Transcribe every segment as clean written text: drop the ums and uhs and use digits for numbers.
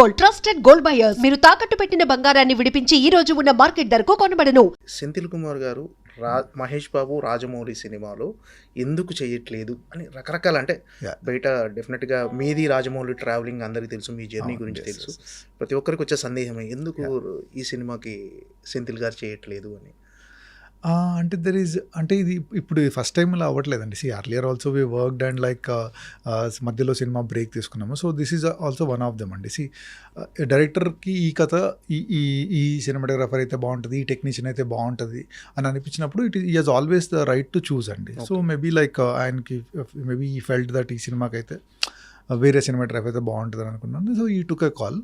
Gold, trusted gold buyers. మీరు తాకట్టు పెట్టిన బంగారాన్ని విడిపించి ఈ రోజు ఉన్న మార్కెట్ ధరకు కొనబడను. సెంథిల్ కుమార్ గారు మహేష్ బాబు రాజమౌళి సినిమాలో ఎందుకు చేయట్లేదు అని రకరకాల అంటే బయట డెఫినెట్గా మీది రాజమౌళి ట్రావెలింగ్ అందరికీ తెలుసు, మీ జర్నీ గురించి తెలుసు. ప్రతి ఒక్కరికి వచ్చే సందేహమే ఎందుకు ఈ సినిమాకి సెంథిల్ గారు చేయట్లేదు అని. అంటే అంటే ఇది ఇప్పుడు ఫస్ట్ టైం ఇలా అవ్వట్లేదండి. Earlier also we worked and like మధ్యలో సినిమా బ్రేక్ తీసుకున్నాము. So this is also one of them అండి. డైరెక్టర్కి ఈ కథ ఈ సినిమాటోగ్రాఫర్ అయితే బాగుంటుంది, ఈ టెక్నీషియన్ అయితే బాగుంటుంది అని అనిపించినప్పుడు ఈ has always the right to choose అండి. సో మేబీ లైక్ ఆయనకి మేబీ ఈ ఫెల్ట్ దట్ ఈ సినిమాకి అయితే వేరే సినిమాటోగ్రఫీ అయితే బాగుంటుంది అనుకున్నాను. సో ఈ took a call.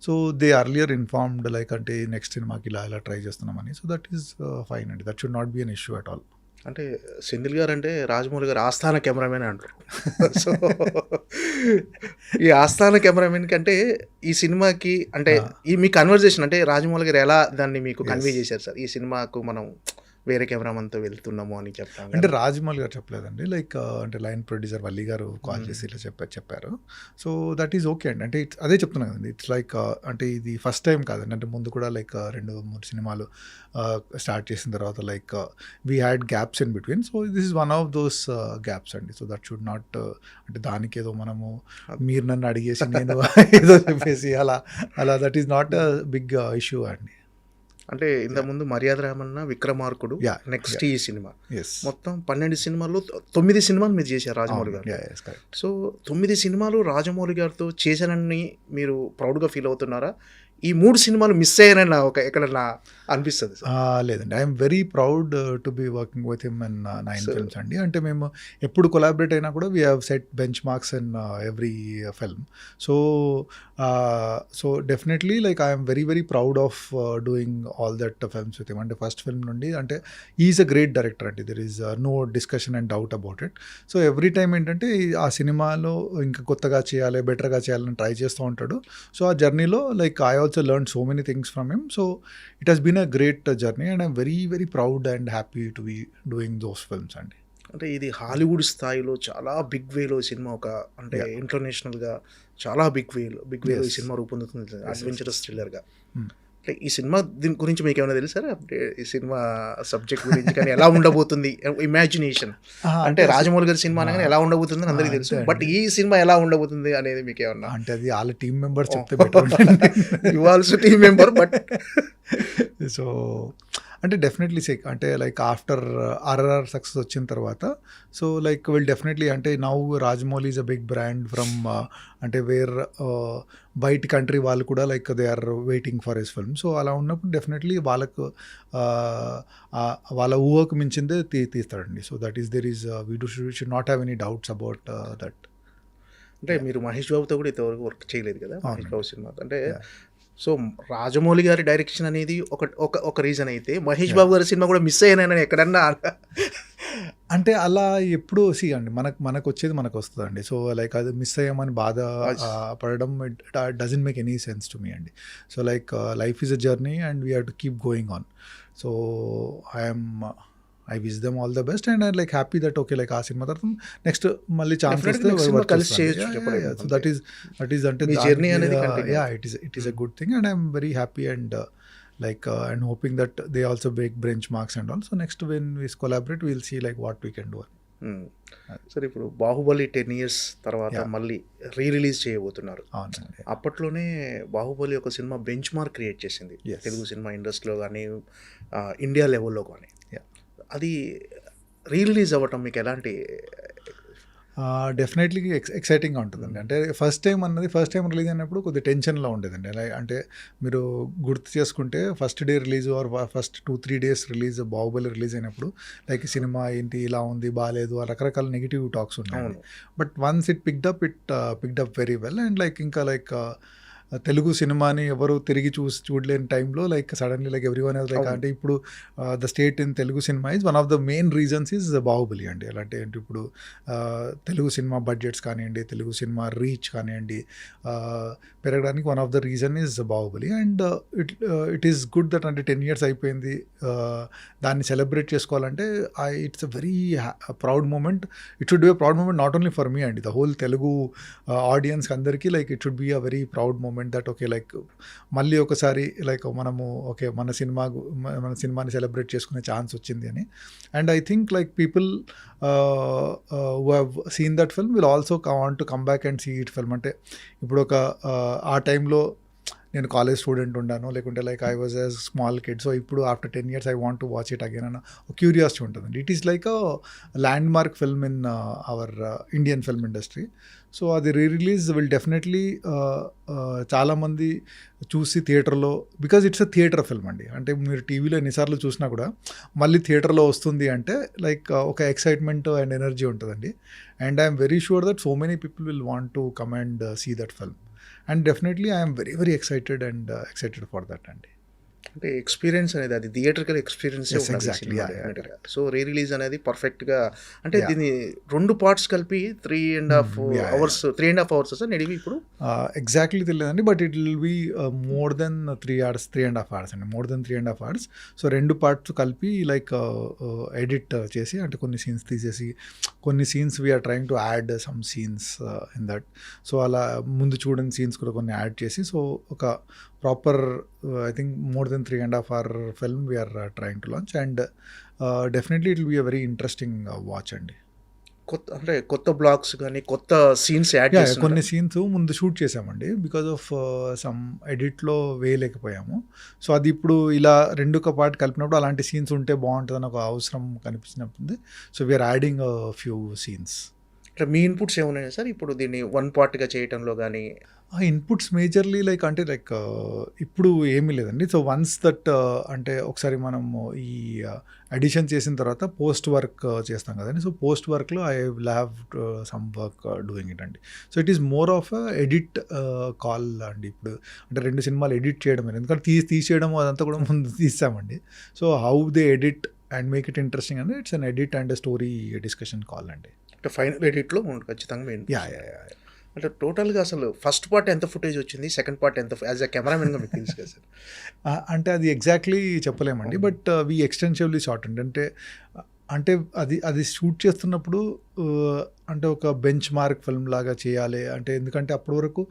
So they earlier informed like అంటే నెక్స్ట్ సినిమాకి ఇలా ట్రై చేస్తున్నామని. సో దట్ ఈస్ ఫైన్ అండి. That should not be an issue at all. అంటే సెంథిల్ గారు అంటే రాజమౌళి గారు ఆస్థాన కెమెరామెన్ అంటారు. సో ఈ ఆస్థాన కెమెరామెన్ కంటే ఈ సినిమాకి అంటే ఈ మీ కన్వర్జేషన్ అంటే రాజమౌళి గారు ఎలా దాన్ని మీకు కన్వే చేశారు సార్, ఈ సినిమాకు మనం వేరే కెమెరామన్తో వెళ్తున్నాము అని చెప్తాను. అంటే రాజమౌళి గారు చెప్పలేదండి. లైక్ అంటే లైన్ ప్రొడ్యూసర్ వల్లి గారు కాల్ చేసి ఇలా చెప్పారు. సో దట్ ఈజ్ ఓకే అండి. అంటే అదే చెప్తున్నాను కదండి. ఇట్స్ లైక్ అంటే ఇది ఫస్ట్ టైం కాదండి. అంటే ముందు కూడా లైక్ 2-3 సినిమాలు స్టార్ట్ చేసిన తర్వాత like we had gaps in between. So this is one of those gaps అండి. సో దట్ షుడ్ నాట్ అంటే దానికి ఏదో మనము మీరు నన్ను అడిగేసి నేను ఏదో చెప్పేసి అలా that is not a big issue అండి. అంటే ఇంతకుముందు మర్యాద రామన్న, విక్రమార్కుడు, నెక్స్ట్ ఈ సినిమా మొత్తం 12 సినిమాల్లో 9 సినిమాలు మీరు చేశారు రాజమౌళి గారు. సో 9 సినిమాలు రాజమౌళి గారితో చేశానని మీరు ప్రౌడ్గా ఫీల్ అవుతున్నారా? ఈ 3 సినిమాలు మిస్ అయ్యానని ఎక్కడన్నా అనిపిస్తుంది? లేదండి. I'm very proud to be working with him in 9 films అండి. అంటే మేము ఎప్పుడు కొలాబరేట్ అయినా కూడా we have set benchmarks in every film. So definitely like I'm very proud of doing all that films with him. అంటే first film నుండి అంటే is a great director అండి. There is no discussion and doubt about it. So every time ఏంటంటే ఆ సినిమాలో ఇంకా కొత్తగా చేయాలి, బెటర్గా చేయాలని ట్రై చేస్తూ ఉంటాడు. సో ఆ జర్నీలో like I also learned so many things from him. So it has been a great journey and I'm very proud and happy to be doing those films అండి. అంటే ఇది హాలీవుడ్ స్థాయిలో చాలా బిగ్ వేలో సినిమా, ఒక అంటే ఇంటర్నేషనల్గా చాలా బిగ్ వేలో ఈ సినిమా రూపొందుతుంది, అడ్వెంచరస్ థ్రిల్లర్గా. అంటే ఈ సినిమా దీని గురించి మీకు ఏమైనా తెలుసారా? అంటే ఈ సినిమా సబ్జెక్ట్ గురించి కానీ ఎలా ఉండబోతుంది, ఇమాజినేషన్ అంటే రాజమౌళి గారి సినిమా అనగానే ఎలా ఉండబోతుంది అని అందరికీ తెలుసు, బట్ ఈ సినిమా ఎలా ఉండబోతుంది అనేది మీకు ఏమన్నా? అంటే అది వాళ్ళ టీమ్ మెంబర్స్ చెప్తే బెటర్. ఇవాల్సి టీమ్ మెంబర్ బట్ సో అంటే డెఫినెట్లీ అంటే లైక్ ఆఫ్టర్ ఆర్ఆర్ఆర్ సక్సెస్ వచ్చిన తర్వాత సో లైక్ విల్ డెఫినెట్లీ అంటే now Rajamouli is a big brand from అంటే వేర్ బయట కంట్రీ వాళ్ళు కూడా like they are waiting for his film. So అలా ఉన్నప్పుడు డెఫినెట్లీ వాళ్ళకు వాళ్ళ ఊహకు మించిందే తీస్తాడండి. So that is there is we should not have any doubts about that. అంటే మీరు మహేష్ బాబుతో కూడా ఇంతవరకు వర్క్ చేయలేదు కదా మహేష్ బాబు సినిమా అంటే. సో రాజమౌళి గారి డైరెక్షన్ అనేది ఒక రీజన్ అయితే మహేష్ బాబు గారి సినిమా కూడా మిస్ అయ్యానని ఎక్కడన్నా అంటే అలా ఎప్పుడు అండి మనకు వచ్చేది మనకు వస్తుందండి. సో లైక్ అది మిస్ అయ్యామని బాధ పడడం doesn't make any sense to me అండి. So like life is a journey and we have to keep going on. So I wish them all the best and I'm like happy that okay like ఆ cinema తర్వాత next మళ్ళీ chance వస్తే కలిసి చేయొచ్చు. So that is అంటే journey అనేది it is a good thing and I'm very happy and like and hoping that they also break benchmarks and all. So next when we collaborate we'll see like what we can do. సరే, ఇప్పుడు Baahubali 10 years తర్వాత మళ్ళీ release చేయబోతున్నారు. అప్పట్లోనే బాహుబలి ఒక cinema bench mark create చేసింది Telugu cinema ఇండస్ట్రీలో కానీ ఇండియా లెవెల్లో కానీ. అది రిలీజ్ అవ్వటం మీకు ఎలాంటి? డెఫినెట్లీ ఎక్సైటింగ్గా ఉంటుందండి. అంటే ఫస్ట్ టైం రిలీజ్ అయినప్పుడు కొద్దిగా టెన్షన్లో ఉండేదండి. అంటే మీరు గుర్తు చేసుకుంటే first day release are first 2-3 days release Baahubali release అయినప్పుడు లైక్ సినిమా ఏంటి ఇలా ఉంది బాగాలేదు రకరకాల నెగిటివ్ టాక్స్ ఉన్నాయి. But once it picked up very well and like ఇంకా లైక్ తెలుగు సినిమాని ఎవరు తిరిగి చూడలేని టైంలో like suddenly like everyone like అంటే ఇప్పుడు the state in Telugu cinema is one of the main reasons is Baahubali అండి. ఎలా అంటే ఇప్పుడు తెలుగు సినిమా బడ్జెట్స్ కానివ్వండి, తెలుగు సినిమా రీచ్ కానివ్వండి పెరగడానికి one of the reason is Baahubali. And it is good that అంటే 10 years అయిపోయింది, దాన్ని సెలబ్రేట్ చేసుకోవాలంటే it's a very proud moment. It should be a proud moment not only for me అండి, the whole Telugu audience అందరికీ like it should be a very proud moment moment that okay like మళ్ళీ ఒకసారి like మనము okay మన సినిమాని celebrate చేసుకునే chance వచ్చింది అని. And I think like people who have seen that film will also want to come back and see it film. అంటే ఇప్పుడు ఒక ఆ టైంలో నేను కాలేజ్ స్టూడెంట్ ఉన్నాను, లేకుంటే like I was a small kid, so ఇప్పుడు after 10 years I want to watch it again అన్న క్యూరియాసిటీ ఉంటుందండి. It is like a landmark film in our Indian film industry. So అది release will definitely చాలామంది చూసి థియేటర్లో, because it's a theatre film అండి. అంటే మీరు టీవీలో ఎన్నిసార్లు చూసినా కూడా మళ్ళీ థియేటర్లో వస్తుంది అంటే లైక్ ఒక ఎక్సైట్మెంట్ అండ్ ఎనర్జీ ఉంటుందండి. And I'm very sure that so many people will want to come and see that film. And definitely I am very, very excited for that. అంటే ఎక్స్పీరియన్స్ అనేది అది theatrical experience. So re release అనేది పర్ఫెక్ట్గా అంటే దీన్ని 2 parts కలిపి 3.5 hours sir నడివి ఇప్పుడు exactly తెలియదండి, but it will be more than 3.5 hours అండి, more than 3.5 hours. So 2 parts కలిపి లైక్ ఎడిట్ చేసి, అంటే కొన్ని సీన్స్ తీసేసి, కొన్ని scenes we are trying to add some scenes in that. So అలా ముందు చూడని సీన్స్ కూడా కొన్ని యాడ్ చేసి, సో ఒక proper I think more than 3.5 hour film we are trying to launch, and definitely it will be a very interesting watch అండి. కొత్త blogs కానీ కొత్త సీన్స్ యాడ్ చేసి కొన్ని సీన్స్ ముందు షూట్ చేసామండి, బికాజ్ ఆఫ్ సమ్ ఎడిట్లో వేయలేకపోయాము. సో అది ఇప్పుడు ఇలా 2 పార్ట్ కలిపినప్పుడు అలాంటి సీన్స్ ఉంటే బాగుంటుందని ఒక అవసరం కనిపించినప్పుడు, so we are adding few scenes. అంటే మీ ఇన్పుట్స్ ఏమున్నాయి సార్ ఇప్పుడు దీన్ని 1 partగా చేయటంలో కానీ? ఇన్పుట్స్ మేజర్లీ లైక్ అంటే లైక్ ఇప్పుడు ఏమీ లేదండి. సో వన్స్ దట్ అంటే ఒకసారి మనము ఈ అడిషన్ చేసిన తర్వాత పోస్ట్ వర్క్ చేస్తాం కదండి. సో పోస్ట్ వర్క్లో I will have some work doing it అండి. So it is more of edit call అండి. ఇప్పుడు అంటే 2 సినిమాలు ఎడిట్ చేయడం, ఎందుకంటే తీసేయడం అదంతా కూడా ముందు తీసామండి. So how they edit and make it interesting అండి, it's an edit and story discussion call అండి. అంటే ఫైనల్ ఎడిట్లో ఖచ్చితంగా అంటే టోటల్గా అసలు ఫస్ట్ పార్ట్ ఎంత ఫుటేజ్ వచ్చింది, సెకండ్ పార్ట్ ఎంత, యాజ్ అ కెమెరామెన్గా మీకు తెలుసు కదా సార్? అంటే అది ఎగ్జాక్ట్లీ చెప్పలేమండి, బట్ వీ ఎక్స్టెన్సివ్లీ షార్ట్ అండి. అంటే అది షూట్ చేస్తున్నప్పుడు అంటే ఒక బెంచ్ మార్క్ ఫిల్మ్ లాగా చేయాలి అంటే, ఎందుకంటే అప్పటి వరకు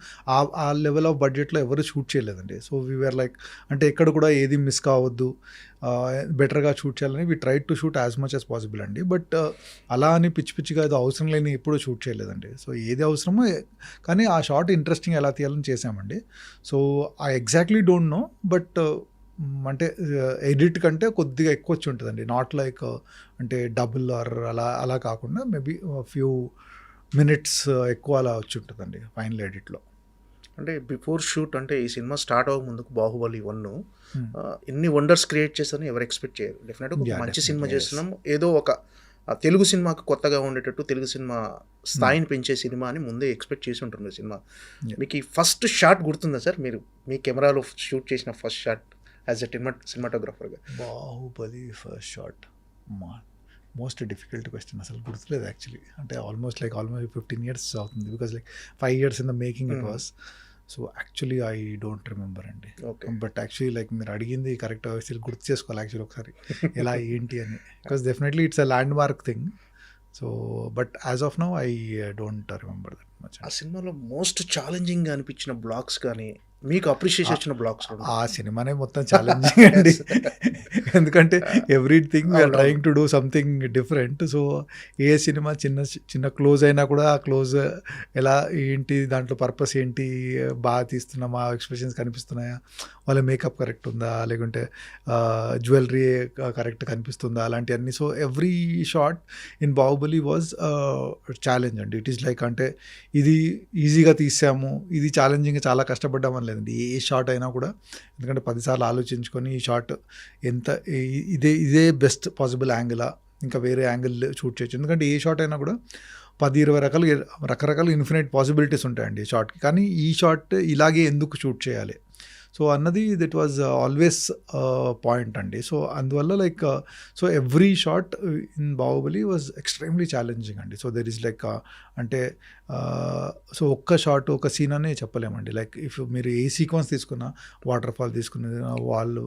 ఆ లెవెల్ ఆఫ్ బడ్జెట్లో ఎవరు షూట్ చేయలేదండి. సో వీఆర్ లైక్ అంటే ఎక్కడ కూడా ఏది మిస్ కావద్దు, బెటర్గా షూట్ చేయాలని we try to shoot as much as possible అండి. బట్ అలా అని పిచ్చిగా ఏదో అవసరం లేని ఎప్పుడూ షూట్ చేయలేదండి. సో ఏది అవసరమో, కానీ ఆ షార్ట్ ఇంట్రెస్టింగ్ ఎలా తీయాలని చేసామండి. So I exactly don't know, but అంటే ఎడిట్ కంటే కొద్దిగా ఎక్కువ వచ్చి ఉంటుందండి. నాట్ లైక్ అంటే డబుల్ ఆర్ అలా కాకుండా మేబీ ఫ్యూ మినిట్స్ ఎక్కువ అలా వచ్చి ఉంటుందండి ఫైనల్ ఎడిట్లో. అంటే బిఫోర్ షూట్ అంటే ఈ సినిమా స్టార్ట్ అవ్వక ముందుకు బాహుబలి 1 ఎన్ని వండర్స్ క్రియేట్ చేస్తారని ఎవరు ఎక్స్పెక్ట్ చేయరు. డెఫినెట్గా మంచి సినిమా చేస్తున్నాం, ఏదో ఒక తెలుగు సినిమాకు కొత్తగా ఉండేటట్టు తెలుగు సినిమా స్థాయిని పెంచే సినిమా అని ముందే ఎక్స్పెక్ట్ చేసి ఉంటుంది సినిమా. మీకు ఈ ఫస్ట్ షాట్ గుర్తుందా సార్? మీరు మీ కెమెరాలో షూట్ చేసిన ఫస్ట్ షాట్ యాజ్ ఎ సినిమాటోగ్రాఫర్గా? Baahubali first shot most difficult question, అసలు గుర్తులేదు యాక్చువల్లీ. అంటే ఆల్మోస్ట్ 15 years అవుతుంది, because 5 years in the making it was. So actually I don't remember అండి. బట్ యాక్చువల్లీ మీరు అడిగింది కరెక్ట్, గుర్తు చేసుకోవాలి యాక్చువల్లీ ఒకసారి ఎలా ఏంటి అని, because definitely it's a land mark thing. So but as of now I don't remember that much. ఆ సినిమాలో మోస్ట్ ఛాలెంజింగ్గా అనిపించిన బ్లాగ్స్ కానీ, మీకు అప్రిషియేషన్ వచ్చిన బ్లాగ్స్? ఆ సినిమానే మొత్తం ఛాలెంజింగ్ అండి, ఎందుకంటే everything we are trying to do something different. So ఏ సినిమా చిన్న క్లోజ్ అయినా కూడా ఆ క్లోజ్ ఎలా ఏంటి, దాంట్లో పర్పస్ ఏంటి, బాగా తీస్తున్నామా, ఎక్స్ప్రెషన్స్ కనిపిస్తున్నాయా, వాళ్ళ మేకప్ కరెక్ట్ ఉందా, లేకుంటే జ్యువెలరీ కరెక్ట్ కనిపిస్తుందా, అలాంటివన్నీ. So every shot in Baahubali was challenge అండి. ఇట్ ఈస్ లైక్ అంటే ఇది ఈజీగా తీసాము, ఇది ఛాలెంజింగ్గా చాలా కష్టపడ్డామని లేదండి. ఏ షాట్ అయినా కూడా, ఎందుకంటే 10 సార్లు ఆలోచించుకొని ఈ షాట్ ఎంత ఇదే బెస్ట్ పాసిబుల్ యాంగిలా, ఇంకా వేరే యాంగిల్ షూట్ చేయొచ్చు. ఎందుకంటే ఏ షాట్ అయినా కూడా 10-20 రకరకాల ఇన్ఫినైట్ పాసిబిలిటీస్ ఉంటాయండి ఈ షాట్కి. కానీ ఈ షాట్ ఇలాగే ఎందుకు షూట్ చేయాలి, సో అన్నది దిట్ వాజ్ ఆల్వేస్ పాయింట్ అండి. సో అందువల్ల like so every shot in Baahubali was extremely challenging అండి. సో దెర్ ఈస్ లైక్ అంటే సో ఒక్క షాట్ ఒక సీన్ అనే చెప్పలేమండి. లైక్ ఇఫ్ మీరు ఏ సీక్వెన్స్ తీసుకున్నా, వాటర్ ఫాల్ తీసుకున్నది, వాళ్ళు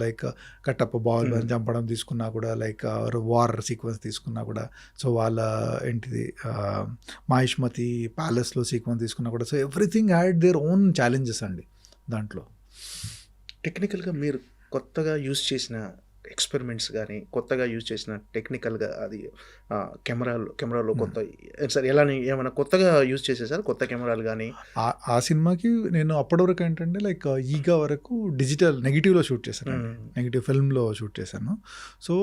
లైక్ కట్టప్ప బాహుబలిని చంపడం తీసుకున్నా కూడా, లైక్ వార్ సీక్వెన్స్ తీసుకున్నా కూడా, సో వాళ్ళ ఏంటిది మహిష్మతి ప్యాలెస్లో సీక్వెన్స్ తీసుకున్నా కూడా, so everything had their own challenges అండి దాంట్లో. టెక్నికల్గా మీరు కొత్తగా యూజ్ చేసిన ఎక్స్పెరిమెంట్స్ కానీ, కొత్తగా యూజ్ చేసిన టెక్నికల్గా అది కెమెరాలో కొత్త సార్ ఎలా ఏమైనా కొత్తగా యూజ్ చేసేసారు కొత్త కెమెరాలు కానీ? ఆ సినిమాకి నేను అప్పటి వరకు ఏంటంటే లైక్ ఈగా వరకు డిజిటల్ నెగిటివ్లో షూట్ చేశాను, నెగిటివ్ ఫిల్మ్లో షూట్ చేశాను. So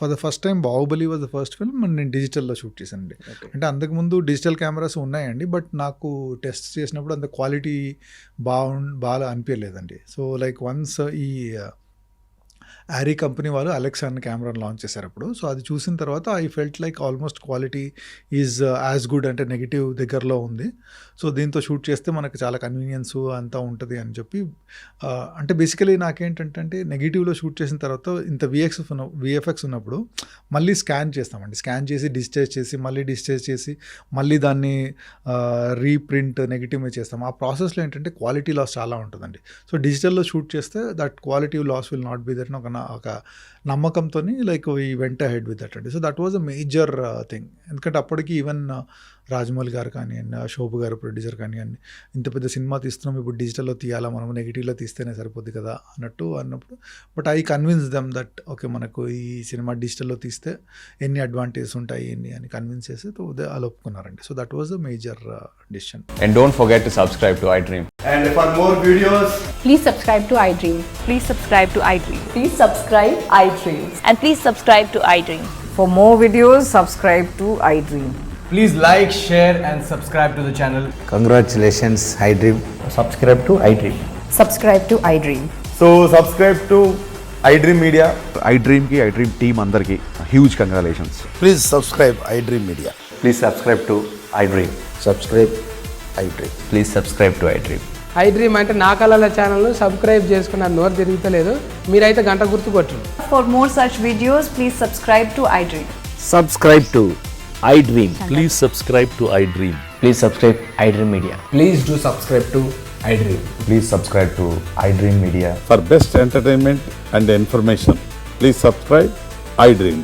for the first time Baahubali was the first film నేను డిజిటల్లో షూట్ చేశానండి. అంటే అంతకుముందు డిజిటల్ కెమెరాస్ ఉన్నాయండి, బట్ నాకు టెస్ట్ చేసినప్పుడు అంత క్వాలిటీ బాగా అనిపించలేదండి. సో లైక్ వన్స్ ఈ ఆరీ కంపెనీ వాళ్ళు అలెక్సా అనే కెమెరాని లాంచ్ చేశారు అప్పుడు. సో అది చూసిన తర్వాత I felt like almost quality is as good, అంటే నెగిటివ్ దగ్గరలో ఉంది. సో దీంతో షూట్ చేస్తే మనకు చాలా కన్వీనియన్స్ అంతా ఉంటుంది అని చెప్పి, అంటే బేసికలీ నాకేంటంటే నెగిటివ్లో షూట్ చేసిన తర్వాత ఇంత విఎఫ్ఎక్స్ ఉన్నప్పుడు మళ్ళీ స్కాన్ చేస్తామండి. స్కాన్ చేసి డిజిటైజ్ చేసి మళ్ళీ డిజిటైజ్ చేసి మళ్ళీ దాన్ని రీప్రింట్ నెగిటివ్ మీద చేస్తాం. ఆ ప్రాసెస్లో ఏంటంటే క్వాలిటీ లాస్ చాలా ఉంటుందండి. సో డిజిటల్లో షూట్ చేస్తే that quality loss will not be that ఒక నమ్మకంతో like we went ahead with that అండి. So that was a major thing. ఎందుకంటే అప్పటికి ఈవెన్ రాజమౌళి గారు కానివ్వండి, శోభు గారు ప్రొడ్యూసర్ కానివ్వండి, ఇంత పెద్ద సినిమా తీస్తున్నాం, ఇప్పుడు డిజిటల్లో తీయాలా, మనం నెగిటివ్లో తీస్తేనే సరిపోద్ది కదా అన్నప్పుడు but I convince them that okay మనకు ఈ సినిమా డిజిటల్లో తీస్తే ఎన్ని అడ్వాంటేజెస్ ఉంటాయి ఎన్ని అని కన్విన్స్ చేసి అలా ఒప్పుకున్నారండి. So that was a major decision. And don't forget to subscribe to iDream. And for more videos, Please subscribe to iDream. Please subscribe to iDream. Please subscribe iDream. And please subscribe to iDream. For more videos, subscribe to iDream. please like, share and subscribe to the channel. Congratulations, iDream. Subscribe to iDream. Subscribe to iDream. So subscribe to iDream Media. iDream team అందరికి huge congratulations. Please subscribe iDream Media. Please subscribe to iDream. Subscribe iDream. Please subscribe to iDream. iDream అంటే నా కళల ఛానల్ను subscribe చేసుకున్న నోరు తిరుగుతలేదు, మీరైతే గంట గుర్తు కొట్టండి. For more such videos, please subscribe to iDream. Subscribe to iDream. Please subscribe to iDream. Please subscribe iDream Media. Please do subscribe to iDream. Please subscribe to iDream Media. For best entertainment and information, please subscribe iDream.